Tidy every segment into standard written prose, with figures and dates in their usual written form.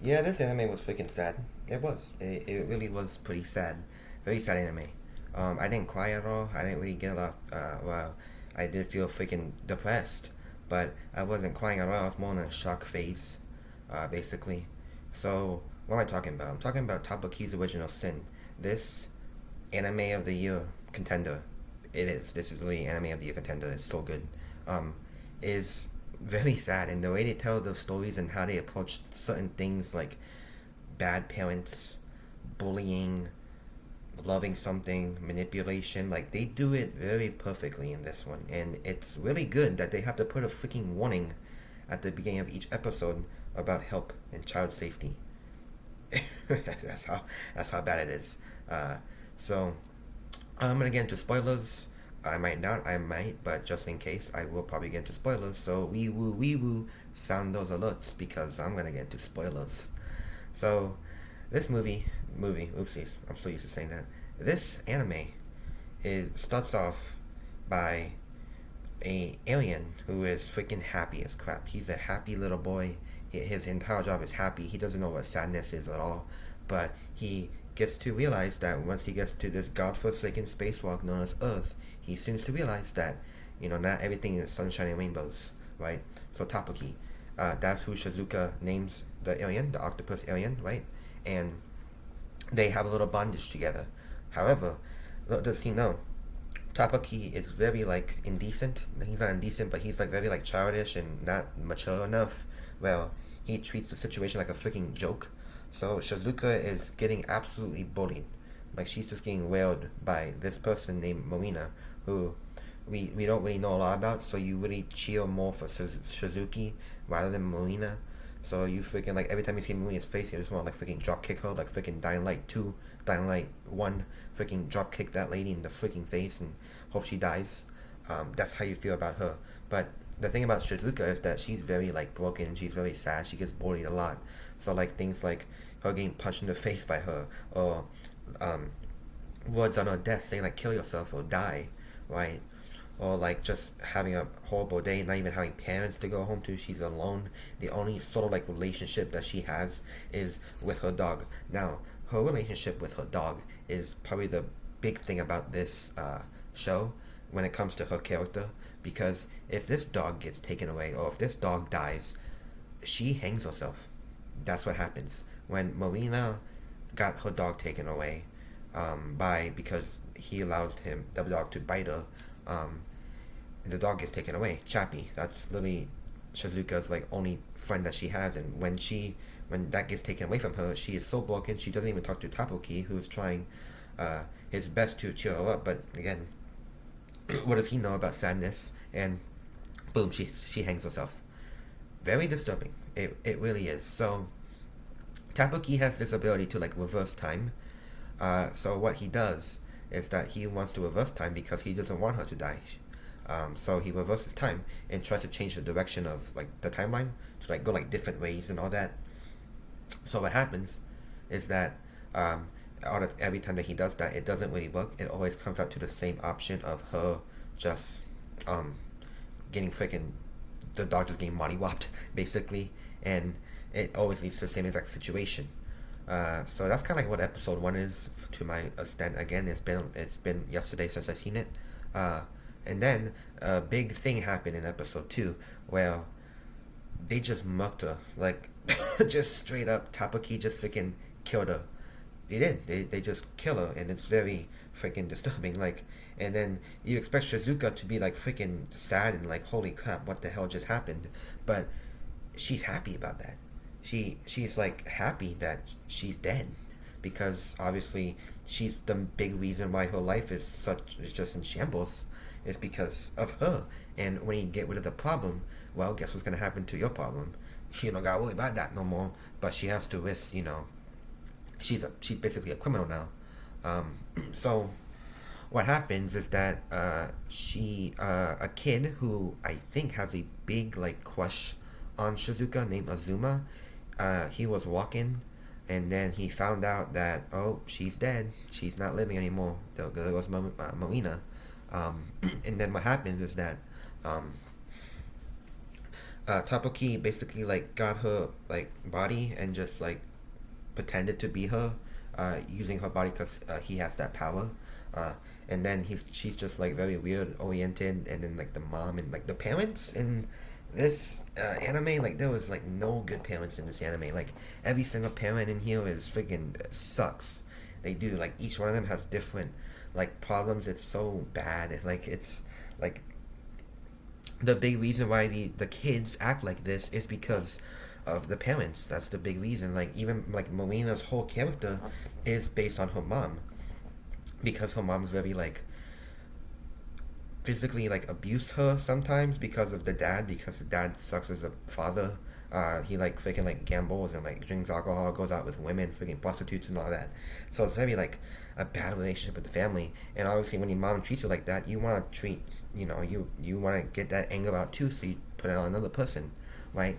Yeah, this anime was freaking sad. It was. It really was pretty sad. Very sad anime. I didn't cry at all. I didn't really get a lot. Well, I did feel freaking depressed, but I wasn't crying at all. I was more in a shock phase, basically. So, what am I talking about? I'm talking about Tabaki's Original Sin. This anime of the year contender. It is. This is really anime of the year contender. It's so good. Um, is very sad, and the way they tell those stories and how they approach certain things like bad parents, bullying, loving something, manipulation, like they do it very perfectly in this one. And it's really good that they have to put a freaking warning at the beginning of each episode about help and child safety. that's how that's how bad it is. So I'm gonna get into spoilers. I might not, I might, but just in case, I will probably get into spoilers. So wee woo, sound those alerts because I'm gonna get into spoilers. So this oopsies, I'm so used to saying that. This anime starts off by a alien who is freaking happy as crap. He's a happy little boy. His entire job is happy. He doesn't know what sadness is at all, but he gets to realize that once he gets to this godforsaken spacewalk known as Earth, he seems to realize that not everything is sunshine and rainbows, right? So Tapaki, that's who Shizuka names the alien, the octopus alien, right? And they have a little bondage together. However, little does he know, Tapaki is very like indecent. He's not indecent, but he's like very like childish and not mature enough. Well, he treats the situation like a freaking joke. So Shizuka is getting absolutely bullied. Like she's just getting wailed by this person named Marina, who we don't really know a lot about. So you really cheer more for Shizuki rather than Marina. So you freaking like every time you see Marina's face, you just want to like freaking drop kick her, like freaking Dying Light 2, Dying Light 1, freaking drop kick that lady in the freaking face and hope she dies. That's how you feel about her. But the thing about Shizuka is that she's very like broken. She's very sad. She gets bullied a lot. So like things like her getting punched in the face by her, or um, words on her desk saying like kill yourself or die, right? Or like just having a horrible day, not even having parents to go home to. She's alone. The only sort of like relationship that she has is with her dog. Now, her relationship with her dog is probably the big thing about this show when it comes to her character. Because if this dog gets taken away or if this dog dies, she hangs herself. That's what happens when Marina got her dog taken away by because he allows him the dog to bite her. Um, the dog gets taken away. Chappie. That's literally Shizuka's like only friend that she has, and when that gets taken away from her, she is so broken she doesn't even talk to Tapoki, who's trying his best to cheer her up. But again, what does he know about sadness? And boom, she hangs herself. Very disturbing. It really is. So Tapoki has this ability to like reverse time. So what he does is that he wants to reverse time because he doesn't want her to die. So he reverses time and tries to change the direction of like the timeline to like go like different ways and all that. So what happens is that every time that he does that, it doesn't really work. It always comes out to the same option of her just um, getting freaking the dog just getting mollywopped basically, and it always leads to the same exact situation. So that's kind of like what episode one is to my extent. Again, it's been yesterday since I seen it, and then a big thing happened in episode two where they just mucked her like just straight up. Tapaki just freaking killed her. They did. They just kill her, and it's very freaking disturbing. Like, and then you expect Shizuka to be like freaking sad and like, holy crap, what the hell just happened? But she's happy about that. She's like happy that she's dead, because obviously she's the big reason why her life is just in shambles, is because of her. And when you get rid of the problem, well, guess what's gonna happen to your problem? You don't gotta worry about that no more. But she has to risk, she's basically a criminal now. So what happens is that a kid who I think has a big like crush on Shizuka named Azuma, he was walking, and then he found out that, oh, she's dead. She's not living anymore. There goes Marina. And then what happens is that um, Tapoki basically like got her like body and just like pretended to be her, using her body because he has that power. Uh, and then she's just like very weird oriented, and then like the mom and like the parents in this anime, like there was like no good parents in this anime. Like every single parent in here is freaking sucks. They do, like each one of them has different like problems. It's so bad. Like it's like the big reason why the kids act like this is because of the parents. That's the big reason. Like even like Marina's whole character is based on her mom, because her mom's very like physically like abuse her sometimes because of the dad, because the dad sucks as a father. He like freaking like gambles and like drinks alcohol, goes out with women, freaking prostitutes and all that. So it's very like a bad relationship with the family. And obviously, when your mom treats you like that, you want to treat, you want to get that anger out too. So you put it on another person, right?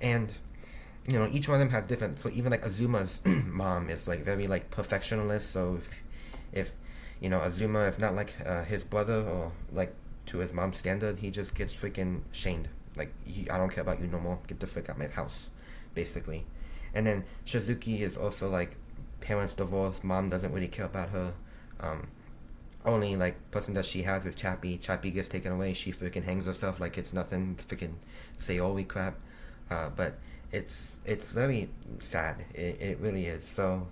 And each one of them have different. So even like Azuma's mom is like very like perfectionist. So if Azuma is not like his brother, or like to his mom's standard, he just gets freaking shamed. Like, I don't care about you no more. Get the frick out my house, basically. And then Shizuki is also like parents divorced. Mom doesn't really care about her. Only like person that she has is Chappie. Chappie gets taken away. She freaking hangs herself like it's nothing. Freaking Sayori crap. But it's very sad. It really is. So,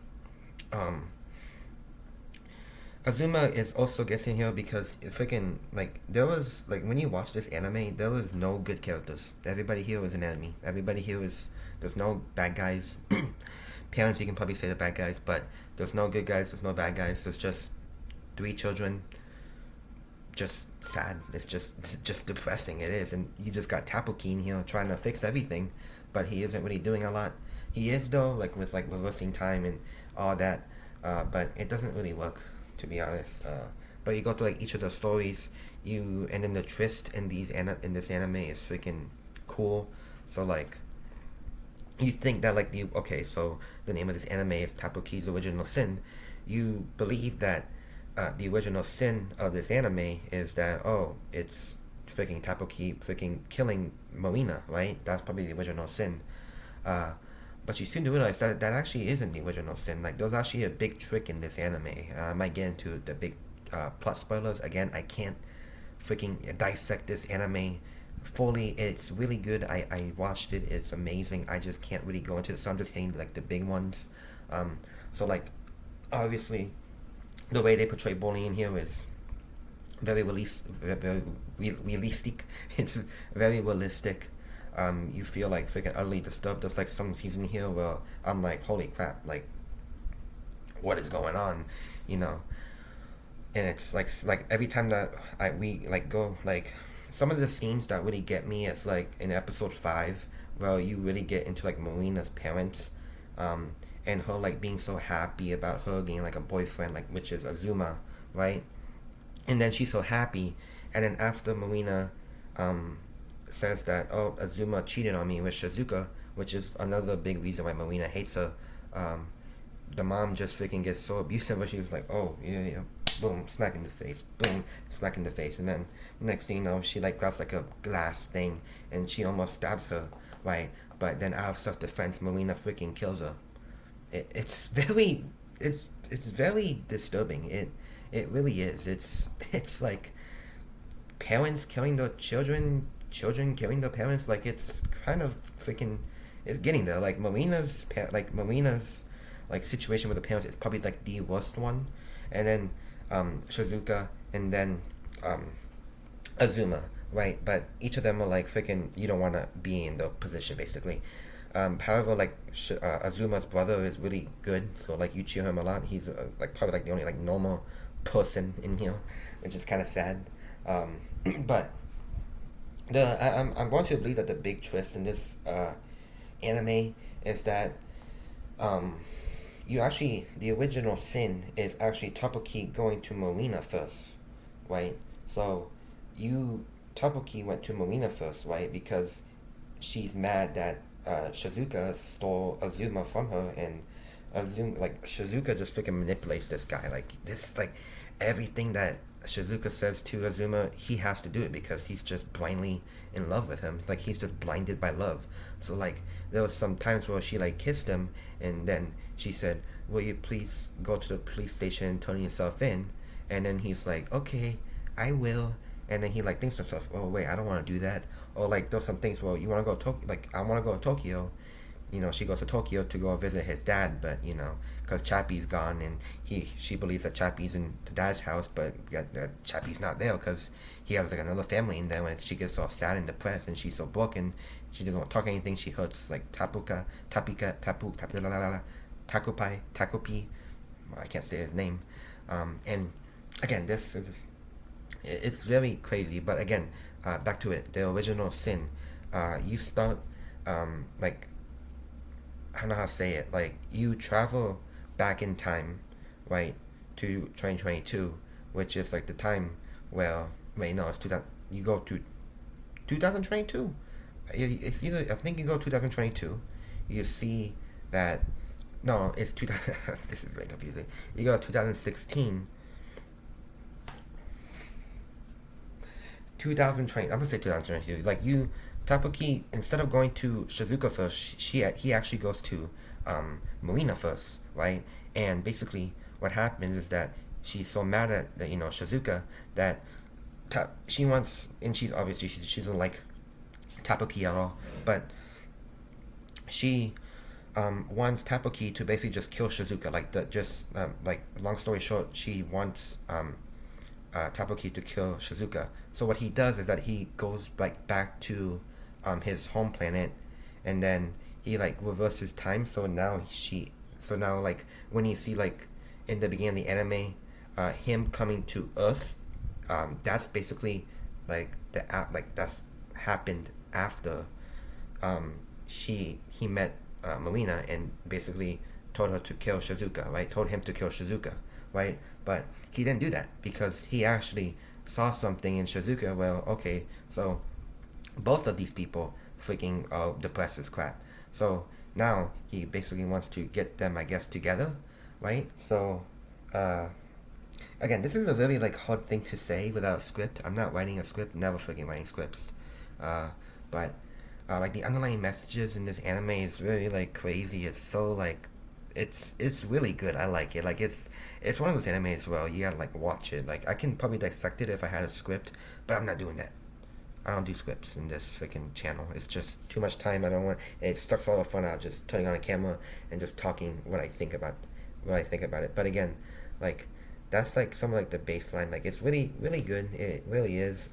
Azuma is also guessing here because freaking like there was like when you watch this anime, there was no good characters. Everybody here was an enemy. Everybody here is there's no bad guys. Parents, you can probably say the bad guys, but there's no good guys. There's no bad guys. There's just three children. Just sad. It's just depressing. It is, and you just got Tapokeen here trying to fix everything, but he isn't really doing a lot. He is though, like with like reversing time and all that, but it doesn't really work, to be honest. But you go through like each of the stories, and then the twist in in this anime is freaking cool. So like, you think that like so the name of this anime is Tapoki's Original Sin. You believe that the original sin of this anime is that it's freaking Tapoki freaking killing Marina, right? That's probably the original sin. But you soon to realize that that actually isn't the original sin. Like, there's actually a big trick in this anime. I might get into the big plot spoilers. Again, I can't freaking dissect this anime fully. It's really good. I watched it. It's amazing. I just can't really go into it. So I'm just hitting like the big ones. So like, obviously, the way they portray bullying here is very realistic. It's very realistic. You feel like freaking utterly disturbed. There's like some season here where I'm like, holy crap, like, what is going on, And it's like every time that we like go like some of the scenes that really get me is like in episode 5, where you really get into like Marina's parents, and her like being so happy about her getting like a boyfriend, like which is Azuma, right? And then she's so happy, and then after Marina, says that Azuma cheated on me with Shizuka, which is another big reason why Marina hates her. The mom just freaking gets so abusive, where she was like, oh yeah, boom, smack in the face, boom, smack in the face, and then next thing you know, she like grabs like a glass thing and she almost stabs her, right? But then out of self-defense, Marina freaking kills her. It's very disturbing. It really is. It's like parents killing their children killing their parents. Like, it's kind of freaking, it's getting there. Like Marina's like situation with the parents is probably like the worst one, and then Shizuka, and then Azuma, right? But each of them are like freaking, you don't want to be in the position, basically. However, like Azuma's brother is really good, so like you cheer him a lot. He's like probably like the only like normal person in here, which is kind of sad. But I'm going to believe that the big twist in this anime is that the original sin is actually Tapoki going to Marina first, right? So Tapoki went to Marina first, right? Because she's mad that Shizuka stole Azuma from her, and Shizuka just freaking manipulates this guy. Like, this, like, everything that Shizuka says to Azuma he has to do it because he's just blindly in love with him. Like he's just blinded by love. So like there was some times where she like kissed him, and then she said, "Will you please go to the police station and turn yourself in?" And then he's like, "Okay, I will." And then he like thinks to himself, "Oh wait, I don't want to do that." Or like there's some things. Well, you want to go to Tokyo? Like I want to go to Tokyo. She goes to Tokyo to go visit his dad, but because Chappie's gone, and she believes that Chappie's in the dad's house, but Chappie's not there because he has like another family in there. When she gets all sad and depressed, and she's so broken, she doesn't want to talk anything. She hurts like takupai, takupi. I can't say his name. And again, this is it's very crazy. But again, back to it. The original sin. You start like I don't know how to say it. Like you travel back in time, right, to 2022, which is like the time where wait no, it's 2000. You go to 2022. It's either I think you go 2022. You see that no, it's 2000. This is very confusing. You go 2016. 2020. I'm gonna say 2022. Like you Tapuki, instead of going to Shizuka first, he actually goes to Marina first, right? And basically, what happens is that she's so mad at Shizuka that she wants, and she's obviously she doesn't like Tapuki at all, but she wants Tapuki to basically just kill Shizuka. Like long story short, she wants Tapuki to kill Shizuka. So what he does is that he goes like back to his home planet, and then he like reverses time. So now like when you see like in the beginning of the anime, him coming to Earth, that's basically like that's happened after he met Melina and basically told her to kill Shizuka, right? Told him to kill Shizuka, right? But he didn't do that because he actually saw something in Shizuka. Well, okay, so both of these people freaking depressed as crap. So now he basically wants to get them, I guess, together, right? So again, this is a very like hard thing to say without a script. I'm not writing a script, never freaking writing scripts. But like the underlying messages in this anime is very like crazy. It's so like it's really good. I like it. Like it's one of those animes where you gotta like watch it. Like I can probably dissect it if I had a script, but I'm not doing that. I don't do scripts in this freaking channel. It's just too much time. I don't want. It sucks all the fun out just turning on a camera and just talking what I think about it. But again, like that's like some of like the baseline. Like it's really really good. It really is.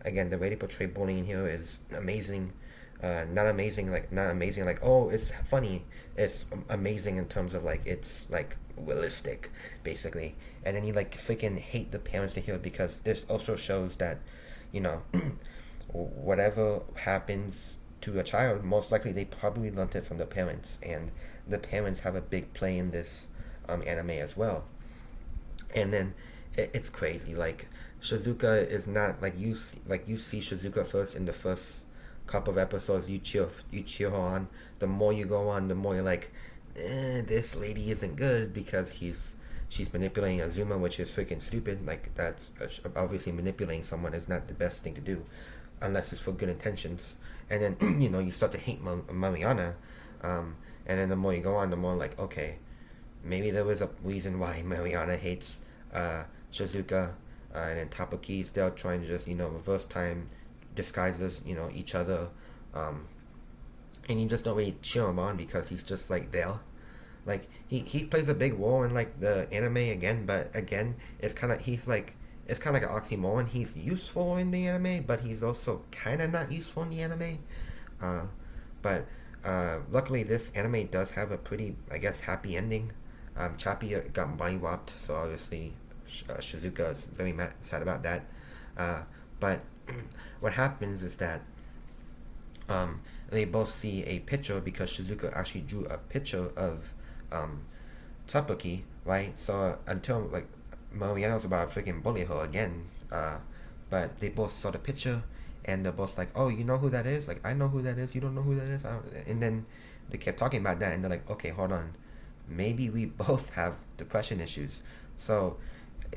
Again, the way they portray bullying here is amazing. Not amazing like oh it's funny. It's amazing in terms of like it's like realistic basically. And then you like freaking hate the parents to hear because this also shows that whatever happens to a child, most likely they probably learned it from the parents, and the parents have a big play in this anime as well. And then it's crazy. Like Shizuka is not like you see Shizuka first in the first couple of episodes. You cheer her on. The more you go on, the more you're like, this lady isn't good because she's manipulating Azuma, which is freaking stupid. Like that's obviously manipulating someone is not the best thing to do, unless it's for good intentions. And then you start to hate Mariana, and then the more you go on, the more like okay, maybe there was a reason why Mariana hates Shizuka, and then Tapuki's still trying to just reverse time, disguises each other, and you just don't really cheer him on because he's just like there. Like he plays a big role in like the anime again, but again it's kind of it's kind of like an oxymoron. He's useful in the anime, but he's also kind of not useful in the anime. But luckily this anime does have a pretty, I guess, happy ending. Chappie got body whopped, so obviously Shizuka is very sad about that. But what happens is that they both see a picture because Shizuka actually drew a picture of Tapuki, right? So until like Mariana was about to freaking bully her again, but they both saw the picture and they're both like, oh, you know who that is? Like, I know who that is. You don't know who that is? And then they kept talking about that and they're like, okay, hold on. Maybe we both have depression issues. So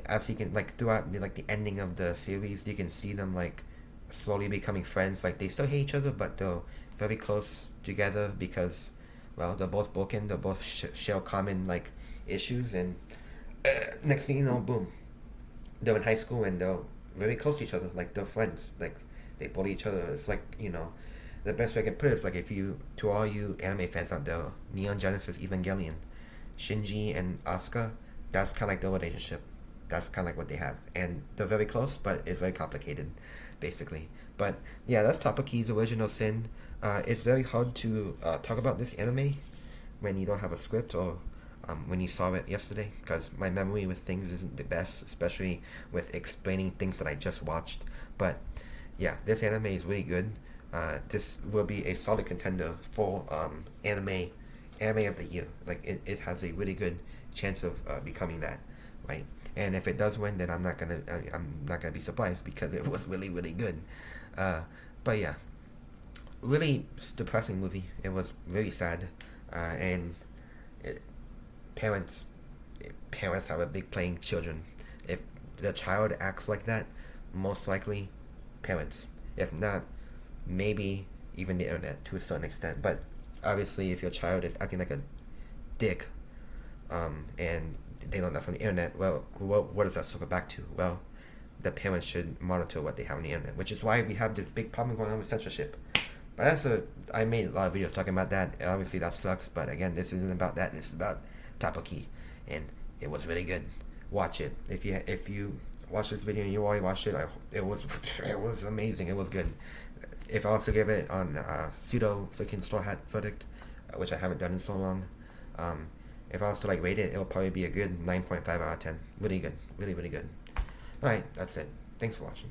as you can like throughout like the ending of the series, you can see them like slowly becoming friends. Like they still hate each other, but they're very close together because, well, they're both broken. They both share common like issues, and next thing you know, boom, they're in high school and they're very close to each other. Like they're friends. Like they bully each other. It's like, the best way I can put it is like, if you, to all you anime fans out there, Neon Genesis Evangelion, Shinji and Asuka, that's kind of like their relationship. That's kind of like what they have, and they're very close, but it's very complicated, basically. But yeah, that's Tapaki's Original Sin. It's very hard to talk about this anime when you don't have a script, or when you saw it yesterday, because my memory with things isn't the best, especially with explaining things that I just watched. But yeah, this anime is really good. This will be a solid contender for anime of the year. Like it has a really good chance of becoming that, right? And if it does win, then I'm not gonna be surprised, because it was really really good. But yeah, really depressing movie. It was really sad, and it, parents parents have a big playing children. If the child acts like that, most likely parents. If not, maybe even the internet to a certain extent. But obviously, if your child is acting like a dick, and they learn that from the internet, well, what does that circle back to? Well, the parents should monitor what they have on the internet, which is why we have this big problem going on with censorship. But I made a lot of videos talking about that, and obviously that sucks, but again, this isn't about that, this is about Tapaki, and it was really good. Watch it. If you watch this video and you already watched it, it was it was amazing, it was good. If I also give it on pseudo freaking straw hat verdict, which I haven't done in so long, if I was to like rate it, it'll probably be a good 9.5 out of 10. Really good. Really, really good. Alright, that's it. Thanks for watching.